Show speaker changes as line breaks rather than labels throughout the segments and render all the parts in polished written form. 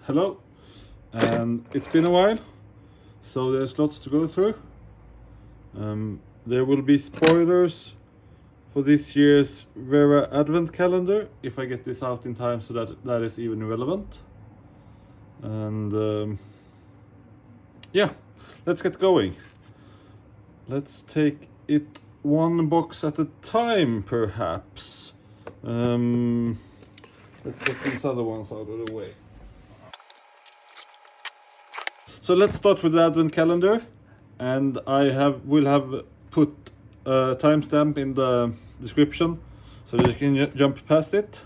Hello, and it's been a while, so there's lots to go through. There will be spoilers for this year's Vera Advent calendar if I get this out in time so that is even relevant. And yeah, let's get going. Let's take it one box at a time, perhaps. Let's get these other ones out of the way. So let's start with the Advent calendar, and will have put a timestamp in the description so that you can jump past it.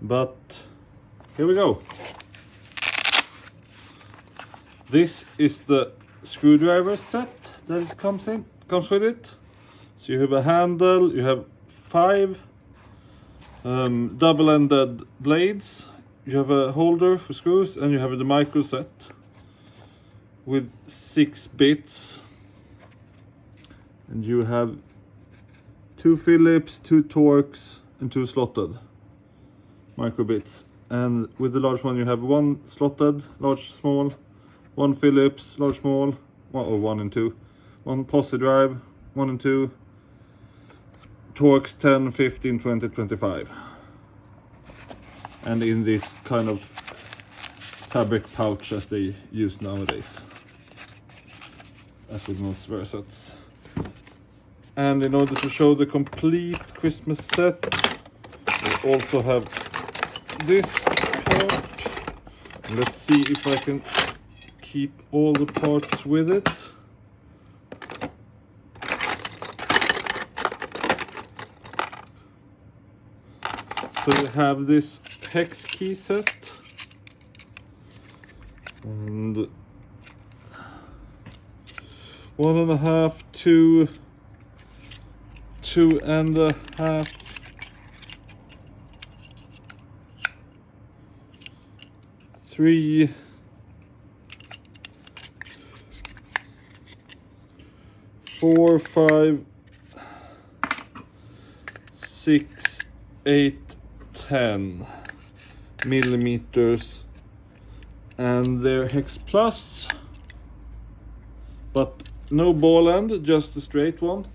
But here we go. This is the screwdriver set that it comes with it. So you have a handle, you have 5 double-ended blades, you have a holder for screws, and you have the micro set with 6 bits. And you have 2 Phillips, 2 Torx, and 2 slotted micro bits. And with the large one you have 1 slotted, large, small, 1 Phillips, large, small, or 1 and 2, 1 posi drive, 1 and 2, Torx 10, 15, 20, 25. And in this kind of fabric pouch as they use nowadays, as with most Vera sets. And in order to show the complete Christmas set, we also have this part. Let's see if I can keep all the parts with it. So we have this hex key set, and 1.5, 2, 2.5, 3, 4, 5, 6, 8, 10 millimeters, and they're hex plus, but no ball end, just a straight one.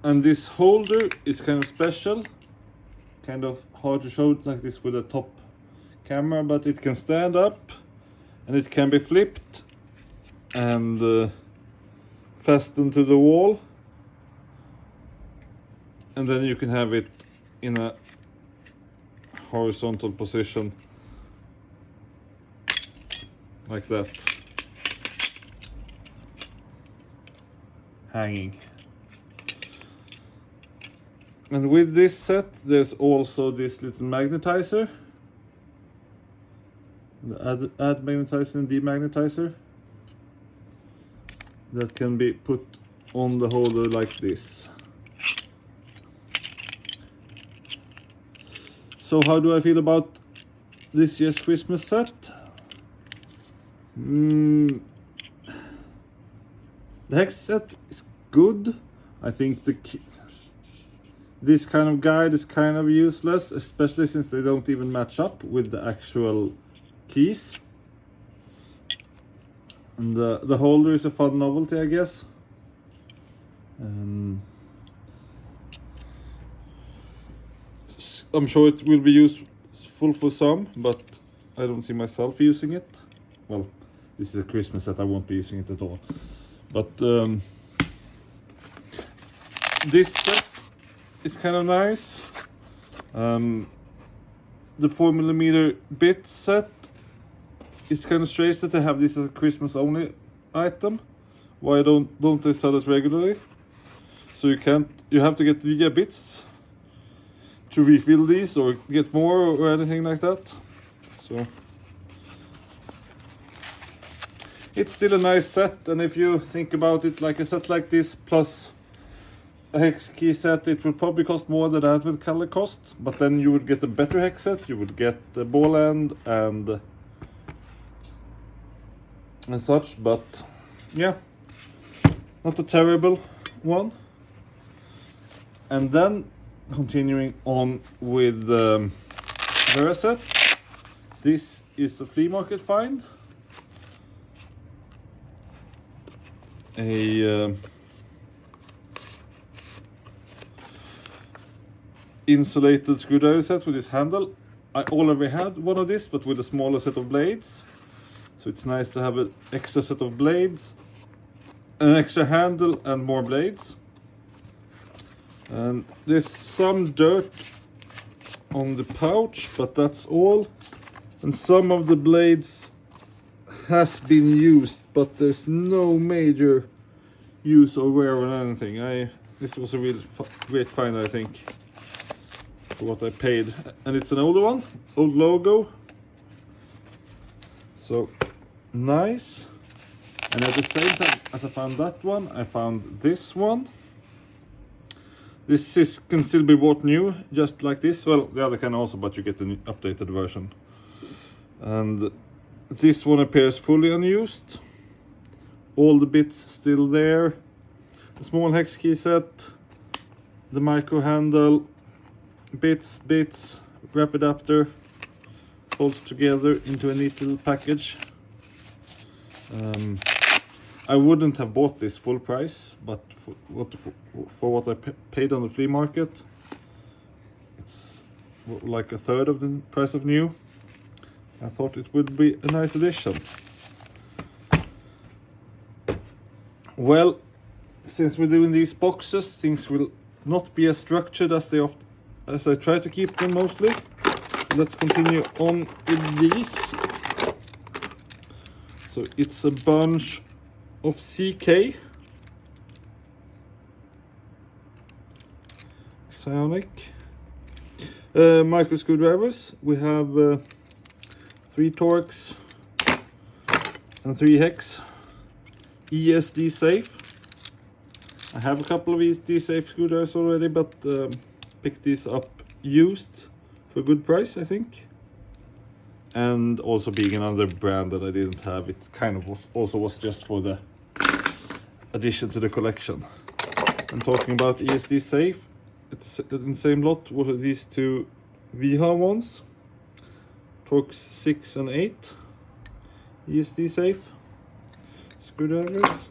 And this holder is kind of special, kind of hard to show like this with a top camera, but it can stand up and it can be flipped and fastened to the wall, and then you can have it in a horizontal position like that, hanging. And with this set there's also this little magnetizer, the add magnetizer and demagnetizer, that can be put on the holder like this. So how do I feel about this year's Christmas set? The hex set is good. I think this kind of guide is kind of useless, especially since they don't even match up with the actual keys. And the holder is a fun novelty, I guess. I'm sure it will be useful for some, but I don't see myself using it. Well, this is a Christmas set, I won't be using it at all. But this set is kind of nice. The 4mm bit set is kind of strange that they have this as a Christmas only item. Why don't they sell it regularly? So you have to get VIA bits to refill these or get more or anything like that. So it's still a nice set, and if you think about it, like a set like this plus a hex key set, it will probably cost more than the Advent calendar cost, but then you would get a better hex set, you would get the ball end and such. But yeah, not a terrible one. And then continuing on with Vera set. This is a flea market find. A insulated screwdriver set with this handle. I already had one of this, but with a smaller set of blades. So it's nice to have an extra set of blades, an extra handle and more blades. And there's some dirt on the pouch, but that's all. And some of the blades has been used, but there's no major use or wear or anything. This was a real great find, I think, for what I paid. And it's an older one, old logo. So nice. And at the same time as I found that one, I found this one. This can still be bought new, just like this. Well, the other can also, but you get an updated version. And this one appears fully unused. All the bits still there. The small hex key set, the micro handle, bits, wrap adapter, holds together into a neat little package. I wouldn't have bought this full price, but for what I paid on the flea market, it's like a third of the price of new. I thought it would be a nice addition. Well, since we're doing these boxes, things will not be as structured as as I try to keep them mostly. Let's continue on with these. So it's a bunch of CK Psionic micro screwdrivers. We have 3 Torx and 3 hex. ESD safe. I have a couple of ESD safe screwdrivers already, but picked these up used for a good price, I think. And also being another brand that I didn't have, it kind of was just for the addition to the collection. I'm talking about ESD safe. It's in the same lot were these 2 VH ones, Torx 6 and 8 ESD safe screwdrivers.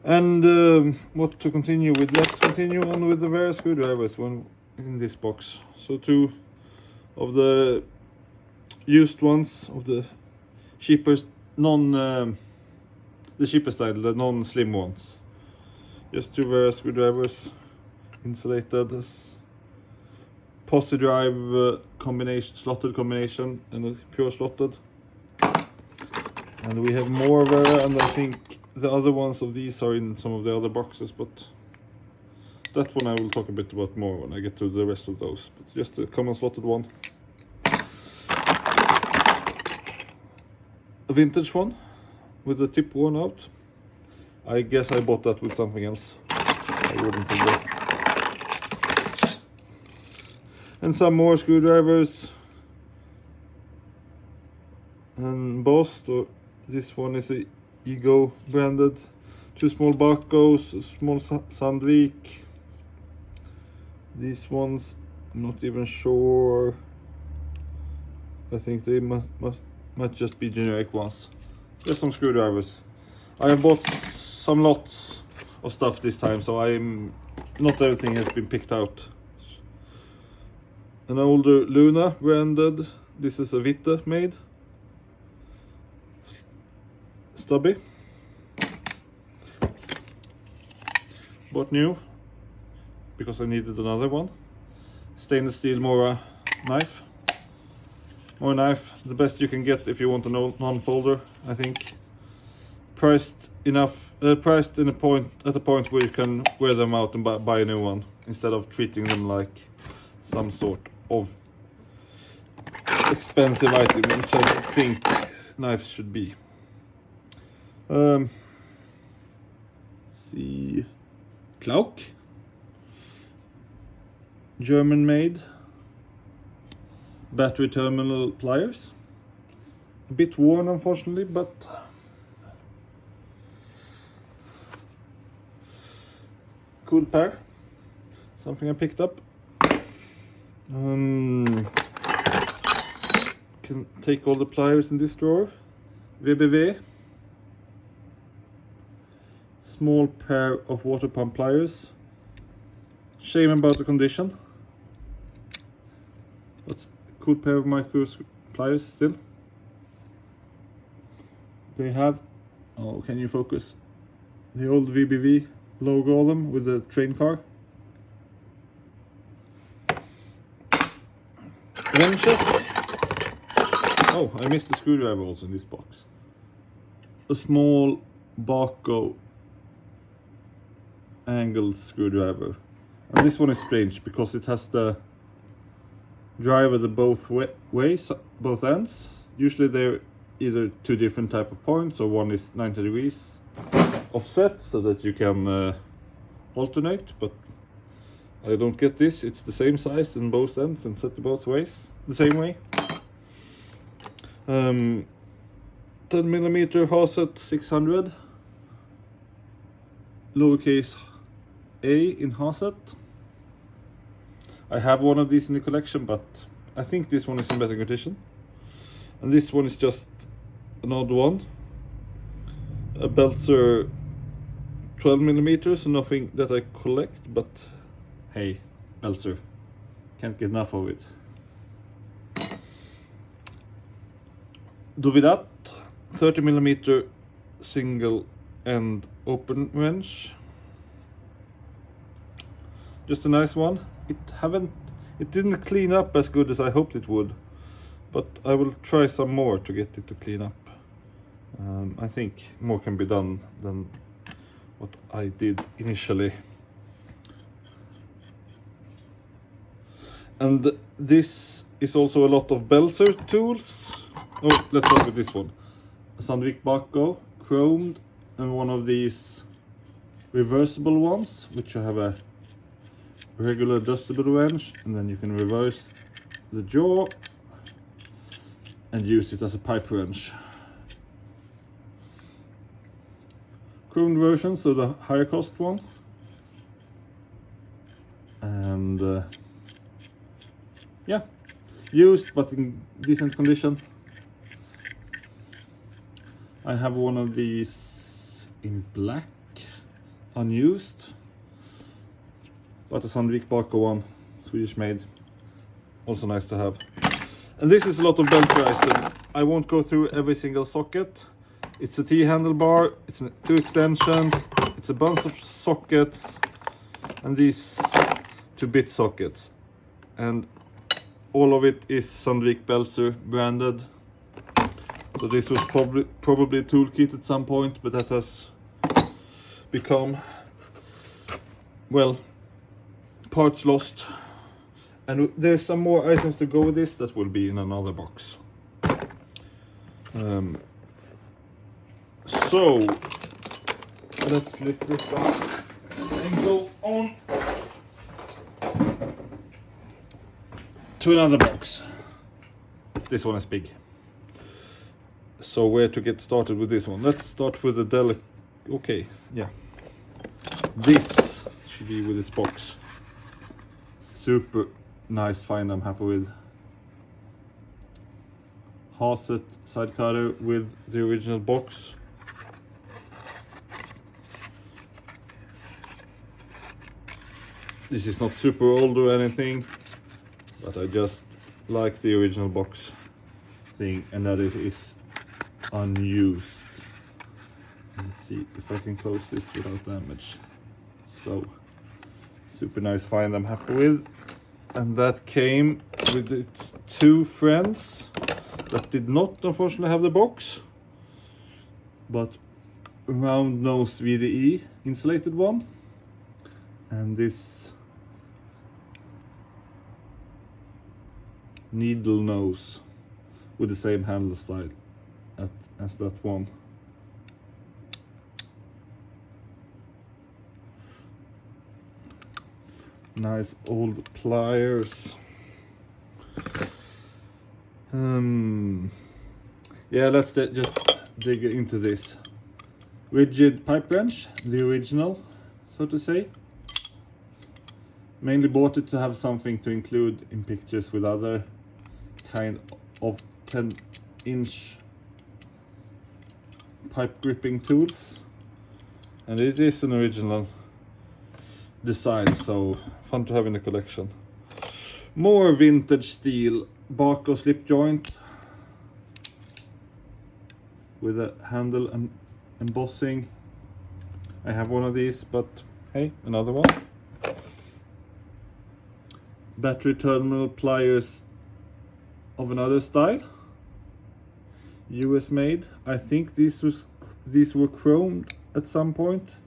And what to continue with? Let's continue on with the Vera screwdrivers one in this box. So 2 of the used ones of the cheapest the cheapest style, the non-slim ones. Just 2 Vera screwdrivers, insulated, posi drive combination, slotted combination, and a pure slotted. And we have more Vera, and I think the other ones of these are in some of the other boxes, but that one I will talk a bit about more when I get to the rest of those. But just a common slotted one. A vintage one with the tip worn out. I guess I bought that with something else. I wouldn't have bought. And some more screwdrivers. And embossed, or this one is a Ego branded. 2 small Bacos, a small Sandvik. These ones, I'm not even sure. I think they might just be generic ones. There's some screwdrivers. I have bought some lots of stuff this time, so not everything has been picked out. An older Luna branded. This is a Witte made. Stubby. Bought new because I needed another one. Stainless steel Mora knife. More knife, the best you can get if you want a non-folder, I think. Priced enough, priced at a point where you can wear them out and buy a new one, instead of treating them like some sort of expensive item, which I think knives should be. See, Klauk, German made. Battery terminal pliers. A bit worn, unfortunately, but cool pair. Something I picked up. can take all the pliers in this drawer. VBV. Small pair of water pump pliers. Shame about the condition. But cool pair of micro pliers still. They have, oh, can you focus? The old VBV logo on them with the train car. Wrenches. Oh, I missed the screwdriver also in this box. A small Baco angled screwdriver. And this one is strange because it has the driver the both ways, both ends. Usually they're either two different type of points, or one is 90 degrees offset so that you can alternate, but I don't get this. It's the same size in both ends and set both ways the same way. 10mm Haset 600, lowercase a in Haset. I have one of these in the collection, but I think this one is in better condition. And this one is just an odd one. A Belzer 12mm, so nothing that I collect, but hey, Belzer, can't get enough of it. Dovidat 30mm single end open wrench. Just a nice one. It didn't clean up as good as I hoped it would, but I will try some more to get it to clean up. I think more can be done than what I did initially. And this is also a lot of Belzer tools. Oh, let's start with this one. A Sandvik Baco, chromed, and one of these reversible ones, which you have a regular adjustable wrench, and then you can reverse the jaw and use it as a pipe wrench. Chromed version, so the higher cost one. And yeah, used but in decent condition. I have one of these in black, unused, but a Sandvik Baco one, Swedish made, also nice to have. And this is a lot of Belzer item. I won't go through every single socket. It's a T-handlebar, it's two extensions, it's a bunch of sockets, and these 2-bit sockets. And all of it is Sandvik Belzer branded. So this was probably a toolkit at some point, but that has become, well, parts lost. And there's some more items to go with this that will be in another box. So let's lift this up and go on to another box. This one is big. So where to get started with this one? Let's start with the okay, yeah. This should be with this box. Super nice find, I'm happy with. Haset side cutter with the original box. This is not super old or anything, but I just like the original box thing, and that it is unused. Let's see if I can close this without damage. So, super nice find, I'm happy with. And that came with its two friends that did not unfortunately have the box, but round nose VDE insulated one, and this needle nose with the same handle style as that one. Nice old pliers. Yeah, let's just dig into this. Rigid pipe wrench, the original, so to say. Mainly bought it to have something to include in pictures with other kind of 10-inch pipe gripping tools, and it is an original design, so fun to have in the collection. More vintage steel Barco slip joint with a handle and embossing. I have one of these, but hey, another one. Battery terminal pliers of another style, US made. I think these were chromed at some point,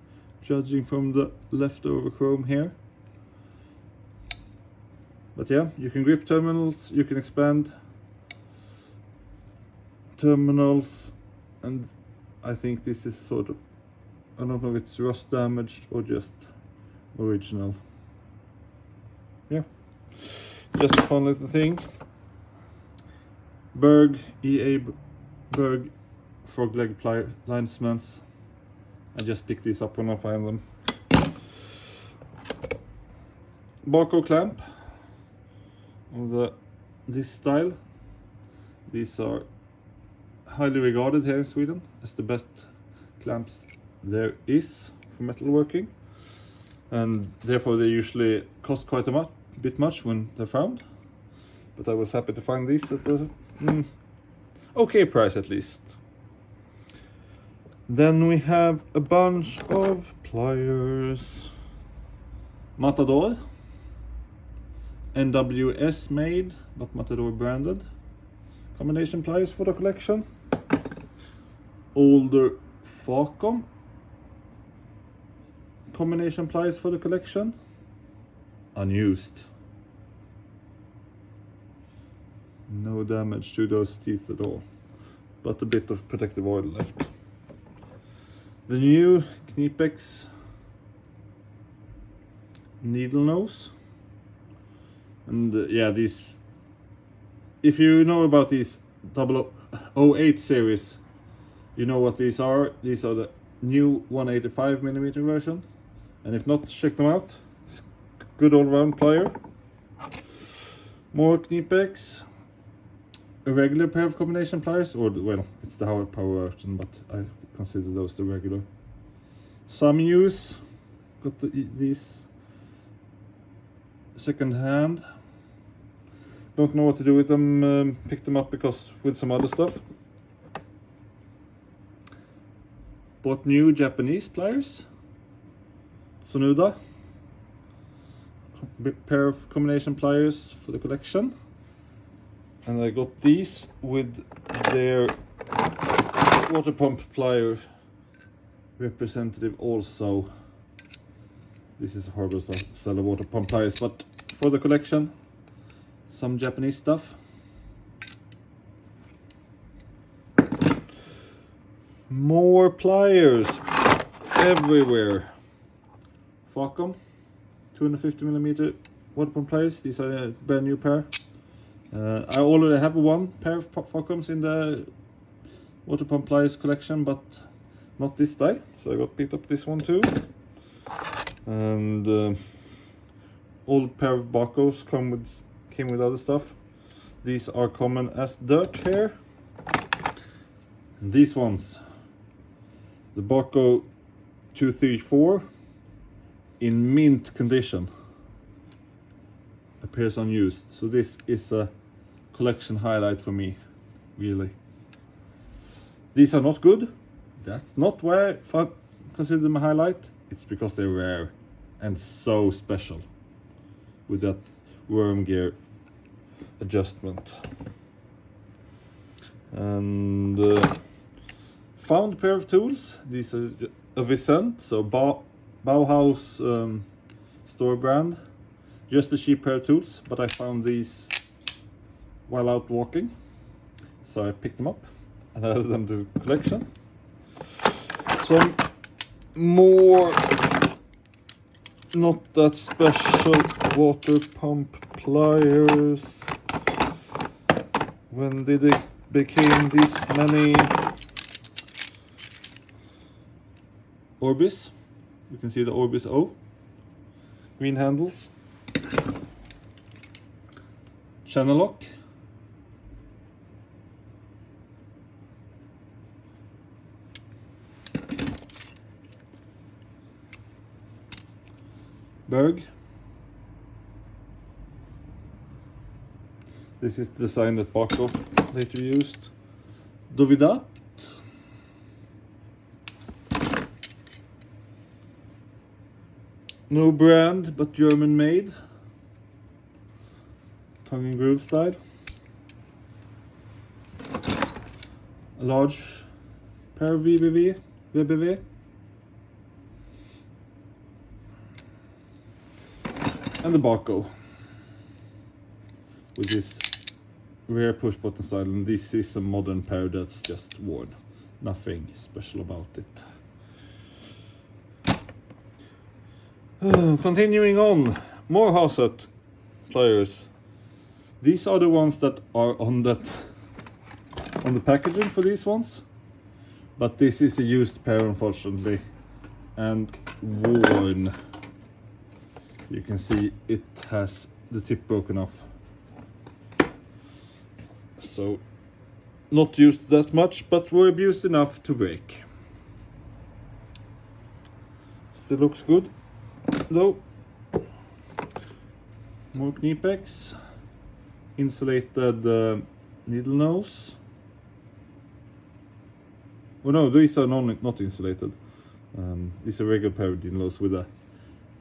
judging from the leftover chrome here. But yeah, you can grip terminals, you can expand terminals, and I think this is sort of, I don't know if it's rust damaged or just original. Yeah, just a fun little thing. Berg, EA Berg frog leg plier linesmans. I just pick these up when I find them. Barco clamp of this style. These are highly regarded here in Sweden as the best clamps there is for metalworking, and therefore they usually cost quite a bit much when they're found. But I was happy to find these at a okay price at least. Then we have a bunch of pliers. Matador, NWS made, but Matador branded. Combination pliers for the collection. Older Facom combination pliers for the collection. Unused. No damage to those teeth at all, but a bit of protective oil left. The new Knipex needle nose, and yeah, these, if you know about these 008 series, you know what these are. These are the new 185mm version, and if not, check them out. It's a good all-round plier. More Knipex. A regular pair of combination pliers, or well, it's the higher power version, but I consider those the regular. Some use, got these second hand. Don't know what to do with them. Picked them up because with some other stuff. Bought new Japanese pliers. Sonuda. Pair of combination pliers for the collection. And I got these with their water pump plier representative also. This is a horrible style of water pump pliers, but for the collection, some Japanese stuff. More pliers everywhere. Facom 250mm water pump pliers. These are a brand new pair. I already have one pair of Facoms in the water pump pliers collection, but not this style, so I picked up this one too. And old pair of Barcos came with other stuff. These are common as dirt here. These ones, the Barco 234 in mint condition, appears unused. So this is a collection highlight for me, really. These are not good. That's not why I consider them a highlight. It's because they're rare and so special with that worm gear adjustment. And found a pair of tools. These are a Vicent, so Bauhaus store brand. Just a cheap pair of tools, but I found these while out walking, so I picked them up and added them to the collection. Some more not that special water pump pliers. When did it became this many? Orbis. You can see the Orbis O. Green handles. Channel lock. Berg. This is the design that Baco later used. Dovidat. No brand, but German made. Tongue and groove style. A large pair of VBV. And the Baco. With this rear push button style, and this is a modern pair that's just worn. Nothing special about it. Continuing on, more Haset pliers. These are the ones that are on the packaging for these ones, but this is a used pair unfortunately, and worn. You can see it has the tip broken off. So not used that much, but were abused enough to break. Still looks good though. More Knipex. Insulated needle nose. Oh no, these are not insulated. These are regular pair of needle nose with a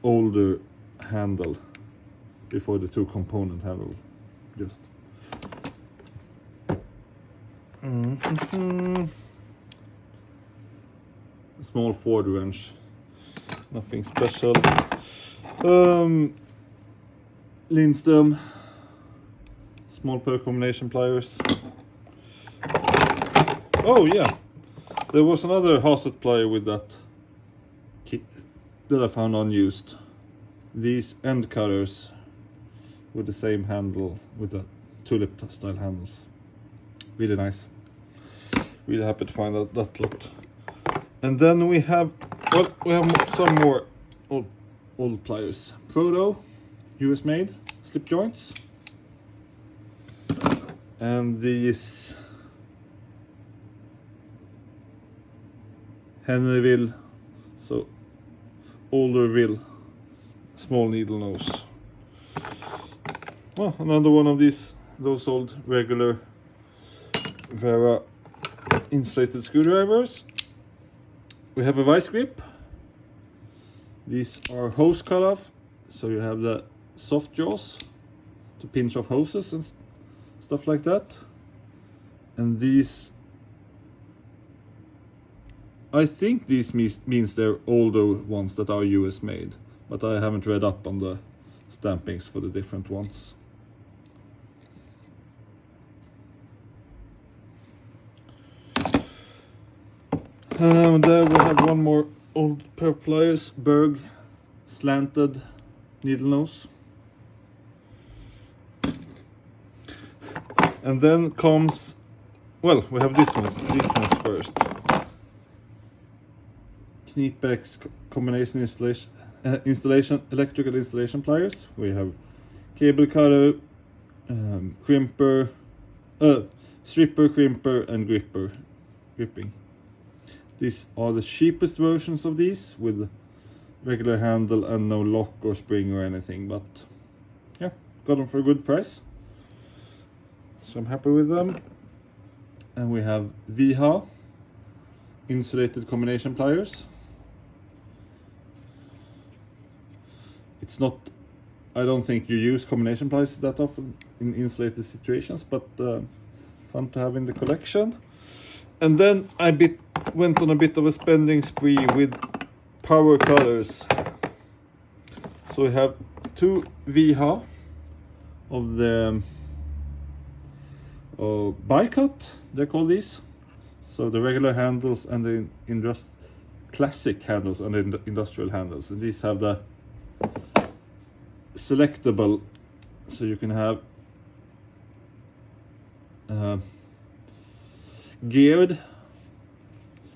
older handle before the 2-component handle. Just. A small Ford wrench. Nothing special. Lindström. Small pair combination pliers. Oh yeah, there was another Haset plier with that kit that I found unused. These end cutters with the same handle, with the tulip style handles. Really nice. Really happy to find that looked. And then we have some more old pliers. Proto, US made, slip joints. And these Henryville, so olderville, small needle nose. Well, another one of those old regular Vera insulated screwdrivers. We have a vice grip. These are hose cut off, so you have the soft jaws to pinch off hoses and stuff like that. And these, I think these means they're older ones that are US made, but I haven't read up on the stampings for the different ones. And there we have one more old pair of pliers, Berg slanted needle nose. And then comes, well, we have these ones first. Knipex combination installation, electrical installation pliers. We have cable cutter, crimper, stripper, crimper, and gripping. These are the cheapest versions of these, with regular handle and no lock or spring or anything, but yeah, got them for a good price. So I'm happy with them. And we have VHA insulated combination pliers. It's not, I don't think you use combination pliers that often in insulated situations, but fun to have in the collection. And then I went on a bit of a spending spree with power cutters. So we have two VHA of the bi-cut, they're called these. So the regular handles and the classic handles and the industrial handles. And these have the selectable, so you can have geared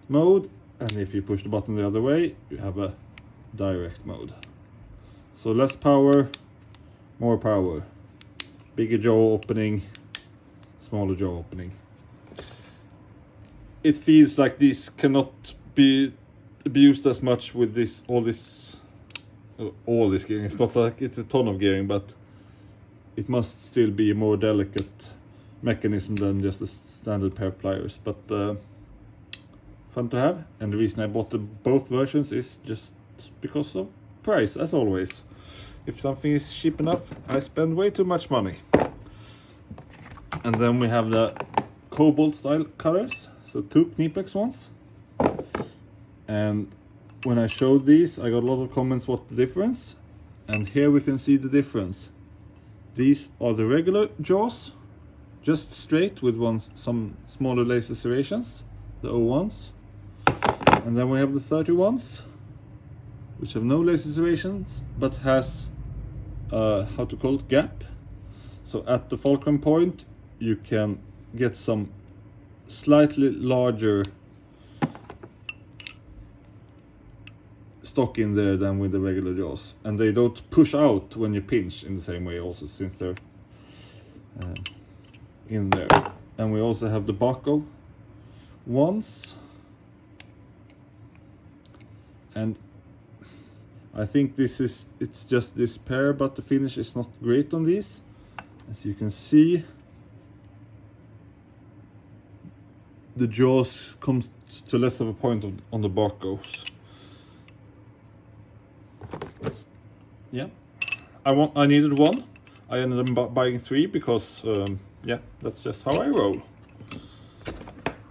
mode, and if you push the button the other way, you have a direct mode. So less power, more power. Bigger jaw opening, smaller jaw opening. It feels like this cannot be abused as much with all this all this gearing. It's not like it's a ton of gearing, but it must still be a more delicate mechanism than just a standard pair of pliers. But fun to have, and the reason I bought both versions is just because of price, as always. If something is cheap enough, I spend way too much money. And then we have the cobalt style cutters, so 2 Knipex ones. And when I showed these, I got a lot of comments what the difference, and here we can see the difference. These are the regular jaws, just straight with some smaller laser serrations, the 01s. And then we have the 31s, which have no laser serrations, but has how to call it, gap. So at the fulcrum point, you can get some slightly larger stock in there than with the regular jaws, and they don't push out when you pinch in the same way also, since they're in there. And we also have the Baco ones, and I think it's just this pair, but the finish is not great on these. As you can see, the jaws comes to less of a point on the Bacos. Yeah, I needed one. I ended up buying 3 because yeah, that's just how I roll.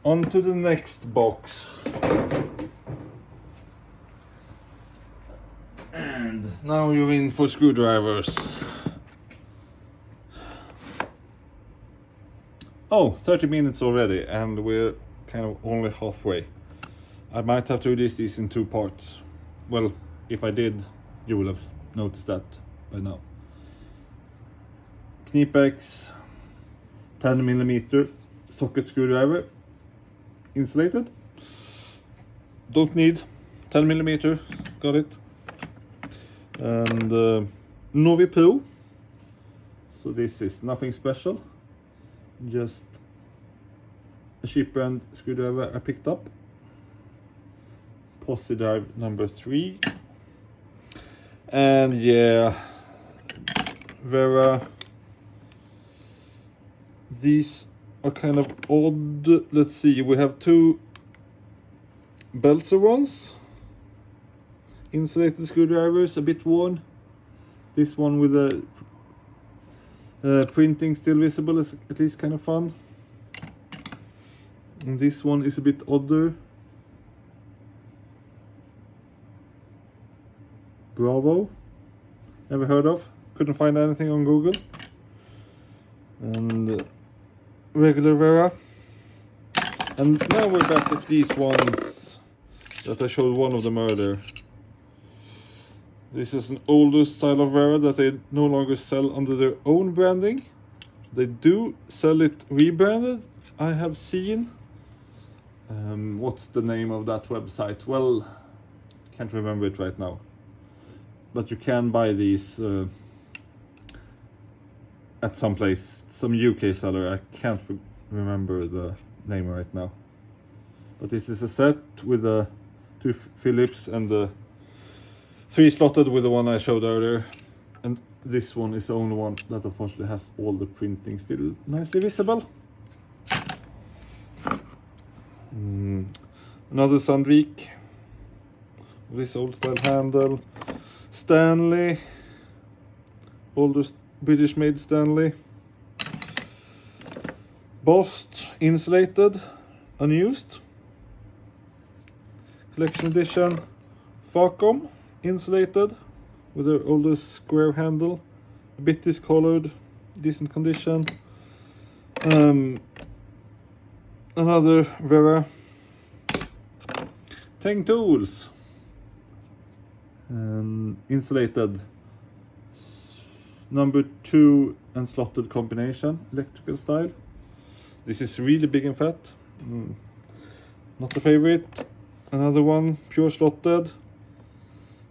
On to the next box. And now you're in for screwdrivers. Oh, 30 minutes already, and we're kind of only halfway. I might have to release these in 2 parts. Well, if I did, you will have noticed that by now. Knipex 10mm socket screwdriver, insulated. Don't need 10mm, got it. And Novi Pro. So this is nothing special, just a cheap brand screwdriver I picked up. Posse drive number 3. And yeah, Vera. These are kind of odd. Let's see, we have 2 Belzer ones, insulated screwdrivers, a bit worn. This one with the printing still visible is at least kind of fun. And this one is a bit odder. Bravo, never heard of, couldn't find anything on Google. And regular Vera. And now we're back at these ones that I showed one of them earlier. This is an older style of Vera that they no longer sell under their own branding. They do sell it rebranded, I have seen. What's the name of that website? Well, can't remember it right now. But you can buy these at some place, some UK seller. I can't remember the name right now. But this is a set with the 2 Phillips and the 3 slotted with the one I showed earlier. And this one is the only one that unfortunately has all the printing still nicely visible. Another Sandvik. This old style handle. Stanley, oldest British made Stanley. Bost, insulated, unused. Collection edition. Facom, insulated, with their oldest square handle. A bit discolored, decent condition. Another Vera. Handtools. Insulated, number 2 and slotted combination, electrical style. This is really big and fat, not a favorite. Another one, pure slotted,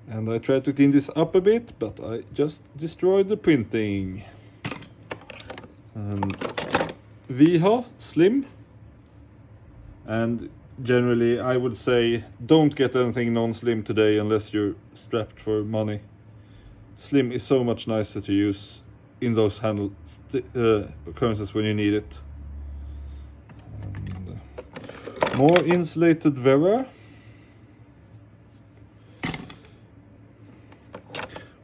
and I tried to clean this up a bit, but I just destroyed the printing. VH slim, and generally I would say don't get anything non-slim today unless you're strapped for money. Slim is so much nicer to use in those handle occurrences when you need it. And more insulated Vera.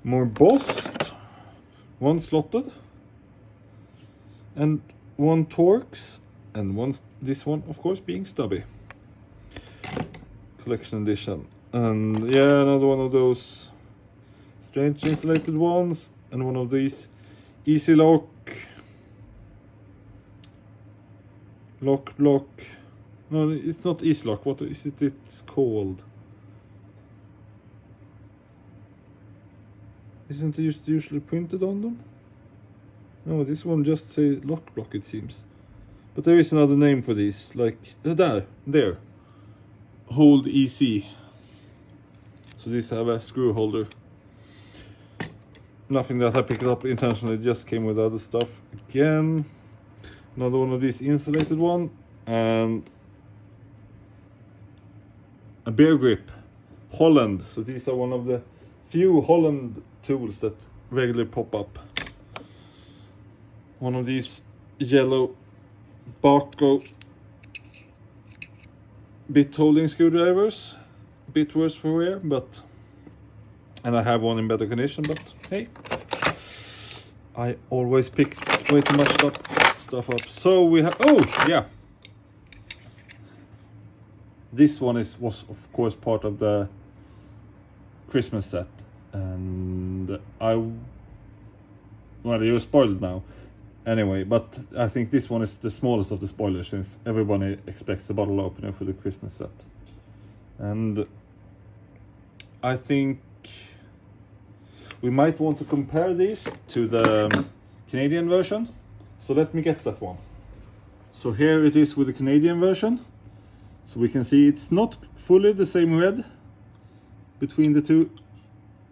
More Bossed. One slotted. And one Torx. And this one, of course, being stubby. Collection edition. And yeah, another one of those strange insulated ones. And one of these easy lock. Block. No, it's not easy lock. What is it? It's called? Isn't it usually printed on them? No, this one just say lock block, it seems. But there is another name for these, like there. Hold EC. So these have a screw holder. Nothing that I picked up intentionally, just came with other stuff. Again, another one of these insulated one, and a bear grip, Holland. So these are one of the few Holland tools that regularly pop up. One of these yellow Barco bit holding screwdrivers, a bit worse for wear, but, and I have one in better condition, but hey, I always pick way too much stuff up. So we have, oh yeah, this one was of course part of the Christmas set, and well, you're spoiled now anyway, but I think this one is the smallest of the spoilers, since everybody expects a bottle opener for the Christmas set. And I think we might want to compare these to the Canadian version, so let me get that one. So here it is with the Canadian version. So we can see it's not fully the same red between the two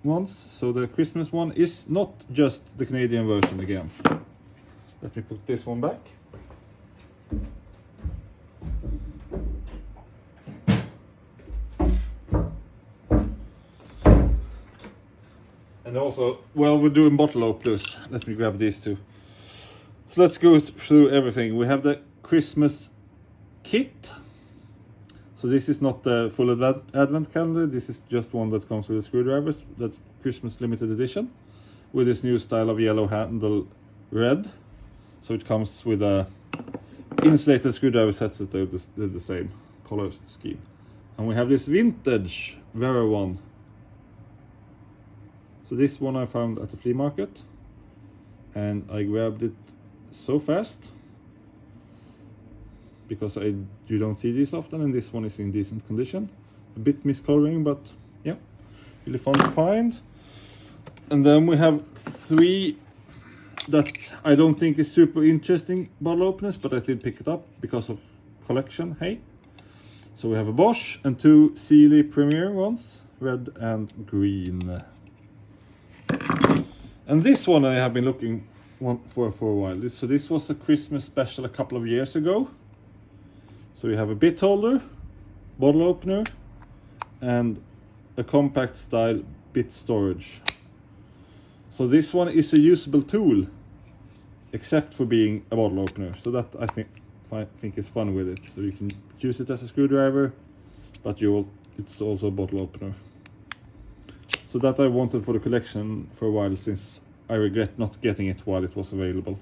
ones. So the Christmas one is not just the Canadian version again. Let me put this one back. And also, well, we're doing bottle openers. Let me grab these two. So let's go through everything. We have the Christmas kit. So this is not the full advent calendar. This is just one that comes with the screwdrivers. That's Christmas limited edition with this new style of yellow handle red. So it comes with a insulated screwdriver sets that they're the same color scheme. And we have this vintage Vera one. So this one I found at the flea market, and I grabbed it so fast because you don't see these often, and this one is in decent condition. A bit miscoloring, but yeah, really fun to find. And then we have three that I don't think is super interesting bottle openers, but I did pick it up because of collection, hey. So we have a Bosch and two Sealy Premier ones, red and green. And this one I have been looking for a while. So this was a Christmas special a couple of years ago. So you have a bit holder, bottle opener, and a compact style bit storage. So this one is a usable tool, except for being a bottle opener. So that I think is fun with it. So you can use it as a screwdriver, but it's also a bottle opener. So that I wanted for the collection for a while, since I regret not getting it while it was available.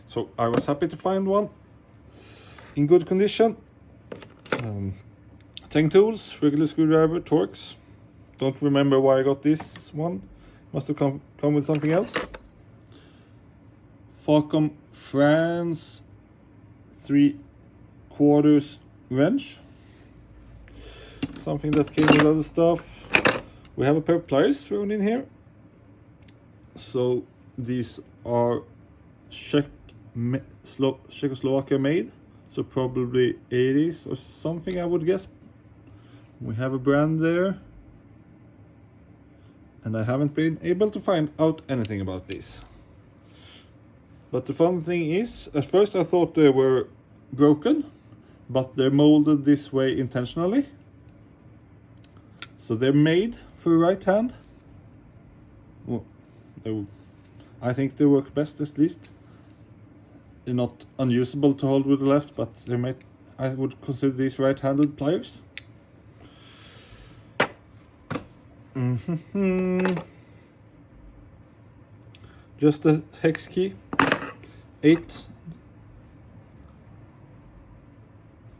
So I was happy to find one in good condition. Handtools, regular screwdriver, Torx. Don't remember why I got this one. Must have come with something else. Falcom France 3/4 wrench. Something that came with other stuff. We have a pair of pliers thrown in here. So these are Czechoslovakia made. So probably 80s or something, I would guess. We have a brand there. And I haven't been able to find out anything about these. But the fun thing is, at first I thought they were broken, but they're molded this way intentionally. So they're made for right hand, I think they work best, at least. They're not unusable to hold with the left, but I would consider these right-handed pliers. Just a hex key, 8,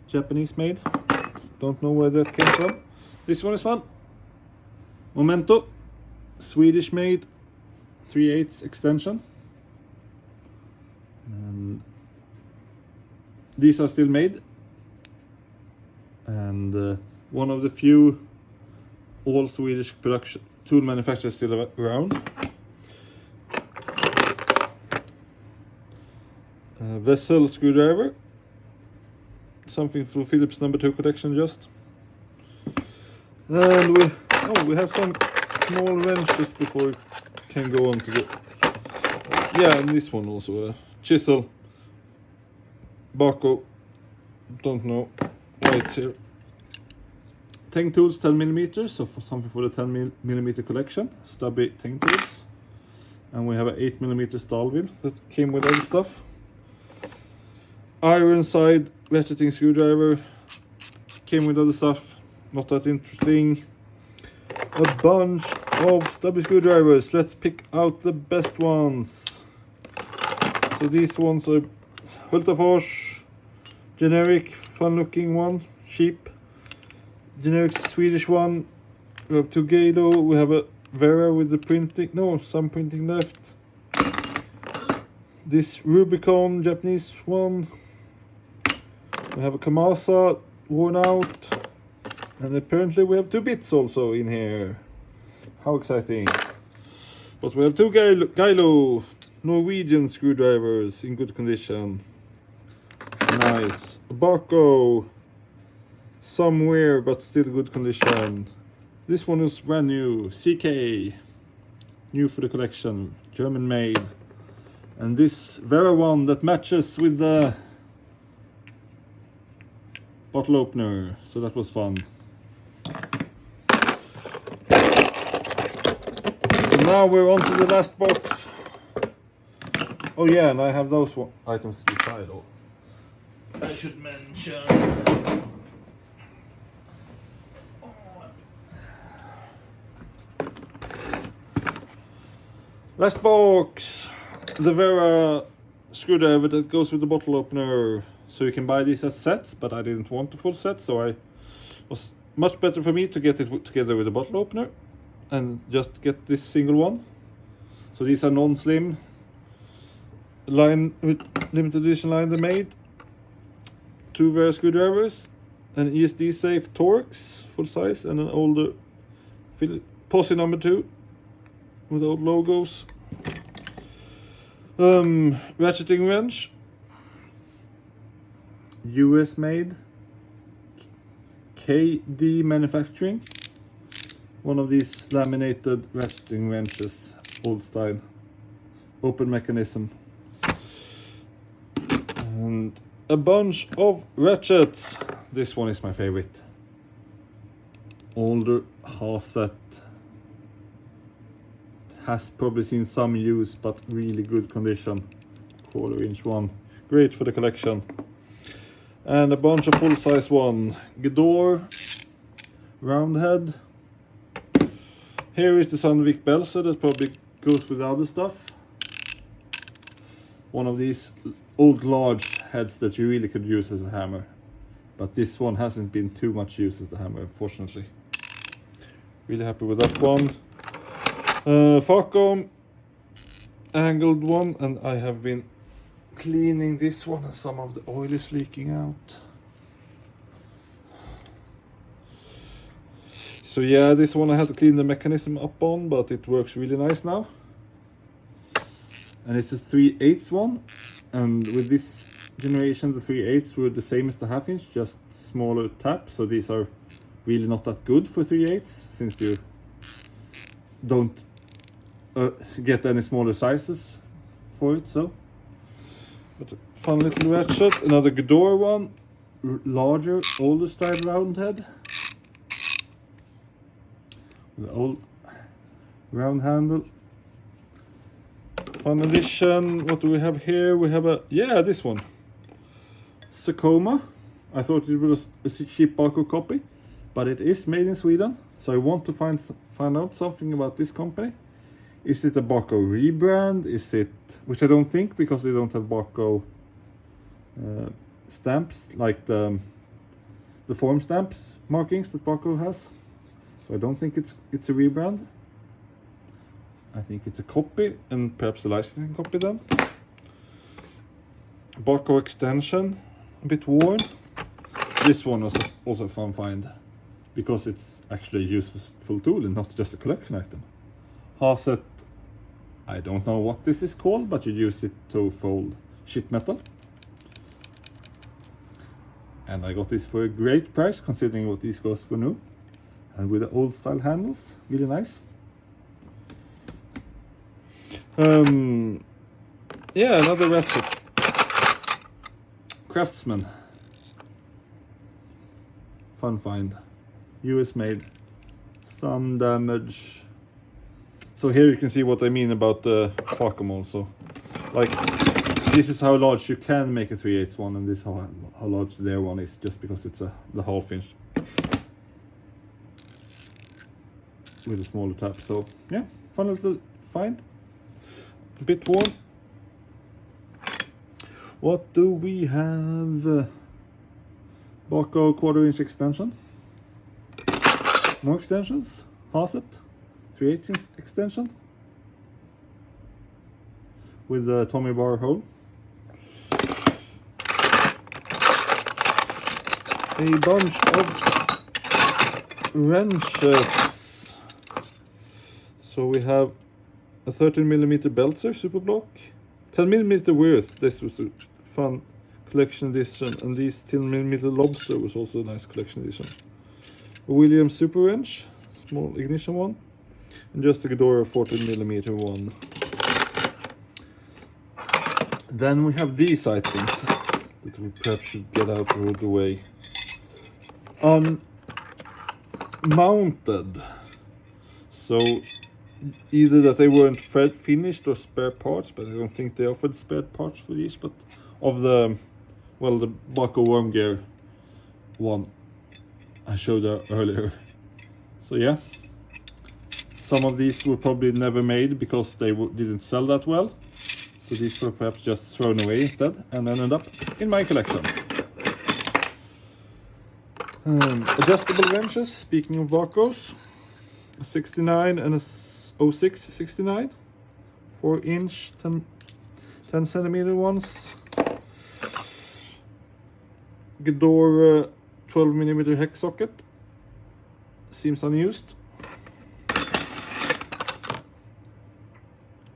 Japanese made. Don't know where that came from. This one is fun. Momento, Swedish made, 3/8 extension. And these are still made, and one of the few all Swedish production tool manufacturers still around. Vessel screwdriver, something for Phillips number 2 collection just. And we have some small wrenches before we can go on to the, and this one also, chisel, Baco, don't know why it's here. Handtools 10mm, so for something for the 10mm collection, stubby Handtools. And we have an 8mm stall wheel that came with other stuff. Iron side ratcheting screwdriver, came with other stuff, not that interesting. A bunch of stubby screwdrivers, let's pick out the best ones. So these ones are Hultafors, generic, fun looking one, cheap. Generic Swedish one. We have 2 Galo, we have a Vera with the printing, some printing left. This Rubicon Japanese one. We have a Kamasa, worn out. And apparently we have 2 bits also in here. How exciting. But we have 2 Galo Norwegian screwdrivers in good condition. Nice. A Baco. Somewhere, but still good condition. This one is brand new. CK. New for the collection. German made. And this Vera one that matches with the bottle opener. So that was fun. So now we're on to the last box. Oh yeah, and I have those items to the side. I should mention. Last box, the Vera screwdriver that goes with the bottle opener. So you can buy these as sets, but I didn't want the full set, so it was much better for me to get it together with the bottle opener and just get this single one. So these are non-slim, line with limited edition line they made. 2 Vera screwdrivers, an ESD safe Torx full size, and an older Posse number 2. With old logos. Ratcheting wrench. US made. KD manufacturing. One of these laminated ratcheting wrenches. Old style. Open mechanism. And a bunch of ratchets. This one is my favorite. Older Haset. Has probably seen some use, but really good condition. 1/4 inch one, great for the collection. And a bunch of full size one. Gedor, round head. Here is the Sandvik Belser that probably goes with other stuff. One of these old large heads that you really could use as a hammer. But this one hasn't been too much used as a hammer, unfortunately. Really happy with that one. Facom angled one, and I have been cleaning this one and some of the oil is leaking out. So yeah, this one I had to clean the mechanism up on, but it works really nice now. And it's a 3/8 one, and with this generation the 3/8 were the same as the 1/2 inch, just smaller tap, so these are really not that good for 3/8 since you don't get any smaller sizes for it. So but a fun little ratchet. Another Gedor one, larger, older style round head with the old round handle. Fun edition. What do we have here? We have this one. Sakoma. I thought it was a cheap Barco copy, but it is made in Sweden. So I want to find out something about this company. Is it a Barco rebrand? Is it, which I don't think, because they don't have Barco stamps like the form stamps markings that Barco has. So I don't think it's a rebrand. I think it's a copy, and perhaps a licensing copy then. Barco extension, a bit worn. This one was also a fun find, because it's actually a useful tool and not just a collection item. Haset, I don't know what this is called, but you use it to fold sheet metal. And I got this for a great price, considering what these goes for new. And with the old style handles, really nice. Yeah, another ratchet. Craftsman. Fun find. US made. Some damage. So here you can see what I mean about the Facom also. Like, this is how large you can make a 3/8 one, and this is how large their one is, just because it's the half inch with a smaller tab. So yeah, fun little find. A bit worn. What do we have? Barco 1/4 inch extension. More extensions. Haset 3/8 inch extension with a Tommy bar hole. A bunch of wrenches. So we have a 13mm Belzer super block, 10mm worth. This was a fun collection edition, and this 10mm lobster was also a nice collection edition. A Williams super wrench, small ignition one, and just a Ghidorah 14mm one. Then we have these items that we perhaps should get out of the way. Unmounted. So either that they weren't finished or spare parts, but I don't think they offered spare parts for these, but of the Barco worm gear one I showed earlier. So yeah, some of these were probably never made because they didn't sell that well. So these were perhaps just thrown away instead and ended up in my collection. Adjustable wrenches, speaking of Barcos, a 69 and a 06 69, 4-inch, 10 centimeter ones. Ghidorah 12mm hex socket, seems unused.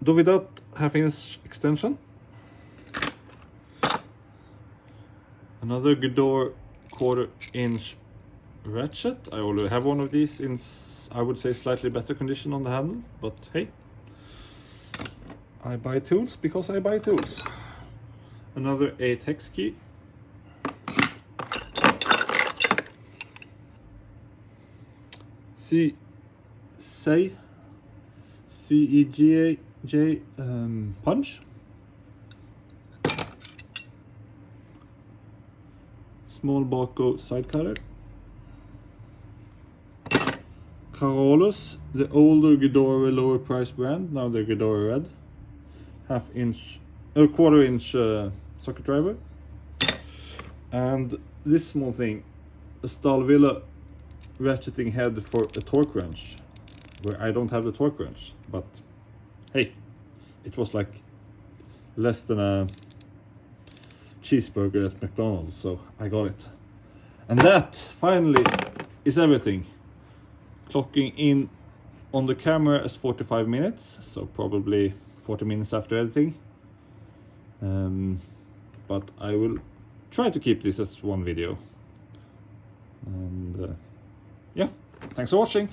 Dovidat 1/2 inch extension. Another Ghidorah 1/4 inch ratchet. I already have one of these in, I would say, slightly better condition on the handle, but hey, I buy tools because I buy tools. Another 8 hex key. CEGJ punch. Small Barco side cutter. Carolus, the older Ghidorah lower price brand, now they're Ghidorah Red. 1/4 inch socket driver. And this small thing, a Stalvilla ratcheting head for a torque wrench, where I don't have the torque wrench, but hey, it was like less than a cheeseburger at McDonald's, so I got it. And that finally is everything. Clocking in on the camera as 45 minutes, so probably 40 minutes after editing. But I will try to keep this as one video. And yeah, thanks for watching.